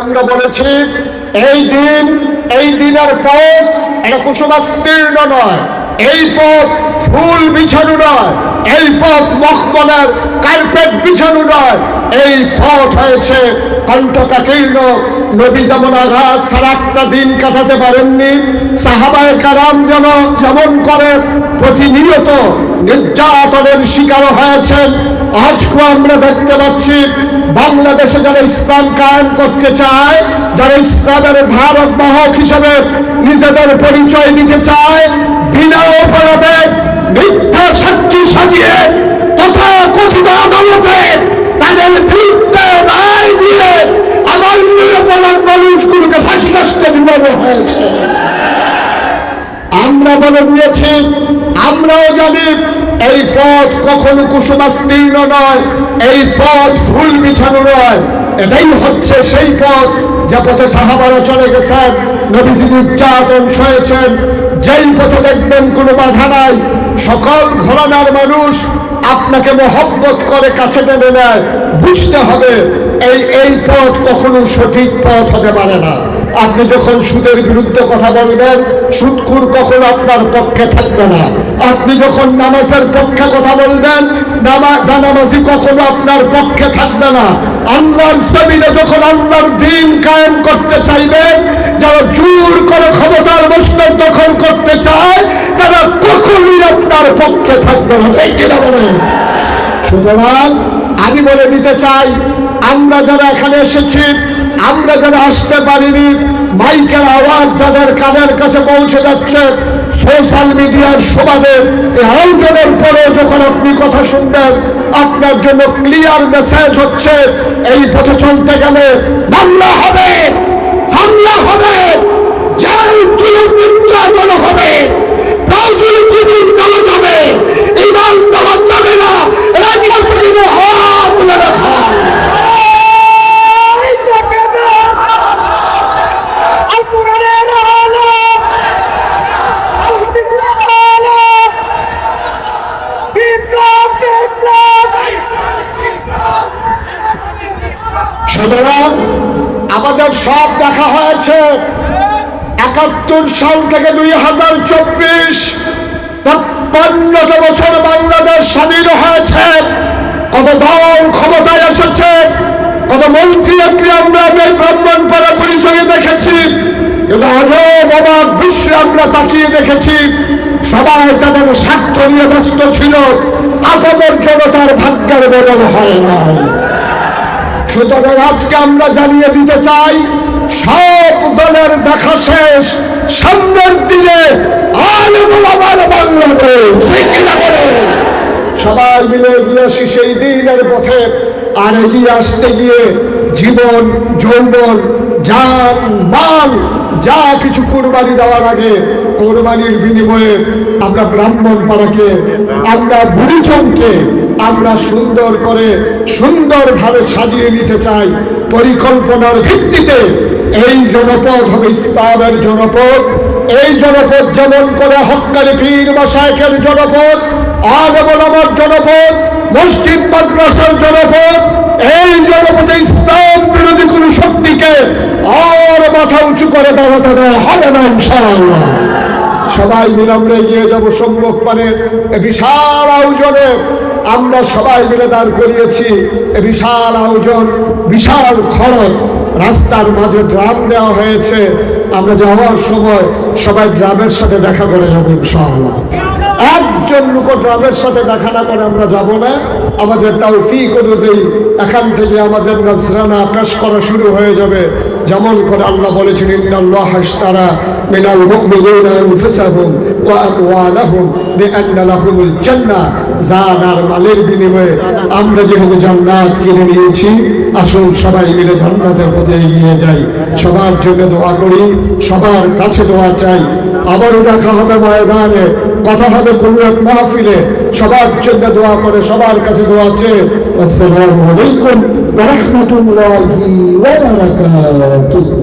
আমরা বলেছি এই দিনের পথ এটা কুসুমাস্তীর্ণ নয়, এই পথ ফুল বিছানো নয়, এই পথ মখমলের কার্পেট বিছানো নয়, এই পথ হয়েছে কণ্টকাকীর্ণ। নবী যেমন আঘাত ছাড়া একটা দিন কাটাতে পারেননি, সাহাবায়ে কেরাম যেমন করে প্রতিনিয়ত নির্যাতনের শিকার হয়েছেন। আজকেও আমরা দেখতে পাচ্ছি বাংলাদেশে যারা ইসলাম কায়েম করতে চায়, যারা ইসলামের ধারক বাহক হিসেবে নিজেদের পরিচয় দিতে চায়, বিনা অপরাধে মিথ্যা সাক্ষী সাজিয়ে তথাকথিত আদালতে তাদের বিরুদ্ধে রায় দিয়ে আমার নিরপরাধ মানুষগুলোকে ফাঁসিকাষ্ঠে ঝুলানো হয়েছে। আমরা বলে দিয়েছি, আমরাও জানি এই পথ কখনো কুসুমাস্তীর্ণ নয়, এই পথ ফুল বিছানো নয়। এটাই হচ্ছে সেই পথ যে পথে সাহাবারা চলে গেছেন, নবীজি নির্যাতন সয়েছেন, যেই পথে দেখবেন কোনো বাধা নাই, সকল ঘরানার মানুষ আপনাকে মহব্বত করে কাছে টেনে নেয়। বুঝতে হবে এই পথ কখনো সঠিক পথ হতে পারে না। আপনি যখন সুদের বিরুদ্ধে কথা বলবেন, সুদখোর কখনো আপনার পক্ষে থাকবে না। আপনি যখন নামাজের পক্ষে কথা বলবেন, নামাজি কখনো আপনার পক্ষে থাকবে না। আল্লাহর জমিনে যখন আল্লাহর দ্বীন কায়েম করতে চাইবেন, যারা জোর করে ক্ষমতার মসনদ দখল করতে চায়, তারা কখনোই আপনার পক্ষে থাকবে না। ঠিক কিনা বলেন? সুতরাং আমি বলে দিতে চাই, আমরা যারা এখানে এসেছি, আমরা যারা আসতে পারিনি, মাইকের আওয়াজ যাদের কানের কাছে পৌঁছে যাচ্ছে, সোশ্যাল মিডিয়ার সুবাদে এই আয়োজনের পরে যখন আপনি কথা শুনবেন, আপনার জন্য ক্লিয়ার মেসেজ হচ্ছে, এই পথে চলতে গেলে মামলা হবে, হামলা হবে, জেল জুলুম নির্যাতন হবে, প্রয়োজনে জীবন দেওয়া যাবে, ইমান দেওয়া যাবে না। রাজনীতির হাত তুলে রাখা। সুতরাং আমাদের সব দেখা হয়েছে ৭১ সাল থেকে ২০২৪, ৫৩টা বছর বাংলাদেশ স্বাধীন হয়েছে। কত দল ক্ষমতায় এসেছে, কত মন্ত্রী আমরা ব্রাহ্মণপাড়া পরিচয়ে দেখেছি, কিন্তু আজও অবাক বিশ্বে আমরা তাকিয়ে দেখেছি সবাই তাদের স্বার্থ নিয়ে ব্যস্ত ছিল, আপনাদের জনতার ভাগ্যের বদল হয় না। সুতরাং আজকে আমরা জানিয়ে দিতে চাই, সব দলের দেখা শেষ, সামনের দিনে বাংলাদেশ সবাই মিলে এগিয়ে আসি সেই দিনের পথে। আর এগিয়ে আসতে গিয়ে জীবন, যৌবন, জান, মাল যা কিছু কোরবানি দেওয়ার আগে, কোরবানির বিনিময়ে আমরা ব্রাহ্মণপাড়াকে, আমরা বুড়িচংকে আমরা সুন্দর করে সুন্দরভাবে সাজিয়ে নিতে চাই। পরিকল্পনার ভিত্তিতে এই জনপদ হবে ইসলামের জনপদ। এই জনপদ যেমন করে হক্কানি পীর মাশায়েখের জনপদ, আলেম ওলামার জনপদ, মসজিদ মাদ্রাসার জনপদ, এই জনপদে ইসলাম বিরোধী কোন শক্তিকে আর মাথা উঁচু করে দাঁড়াতে দেওয়া হবে না ইনশাআল্লাহ। সবাই মিলে আমরা এগিয়ে যাবো সম্মুখ পানে। বিশাল আয়োজনে আমরা সবাই মিলে দাঁড় করিয়েছি। বিশাল আয়োজন, বিশাল খরচ, রাস্তার মাঝে ড্রাম দেওয়া হয়েছে। আমরা যাওয়ার সময় সবাই ড্রামের সাথে দেখা করে যাবো ইনশাআল্লাহ। একজন লোক ড্রামের সাথে দেখা না করে আমরা যাব না। আমাদের তৌফিক অনুযায়ী এখান থেকে আমাদের নজরানা পেশ করা শুরু হয়ে যাবে। যেমন করে আল্লাহ বলেছেন, ইন্নাল্লাহা আশতারা মিনাল মুমিনিনা আনফুসাহুম ওয়া আমওয়ালাহুম বিআন্না লাহুমুল জান্নাহ। জান আর মালের বিনিময়ে আমরা যেহেতু জান্নাত কিনে নিয়েছি, আসুন সবাই মিলে জান্নাতের পথে এগিয়ে যাই। সবার জন্য দোয়া করি, সবার কাছে দোয়া চাই। আবারও দেখা হবে ময়দানে, কথা হবে কোনো এক মাহফিলে। সবার জন্য দোয়া করে, সবার কাছে দোয়া চেয়ে আসসালামু আলাইকুম ওয়া রাহমাতুল্লাহি ওয়া বারাকাতুহু।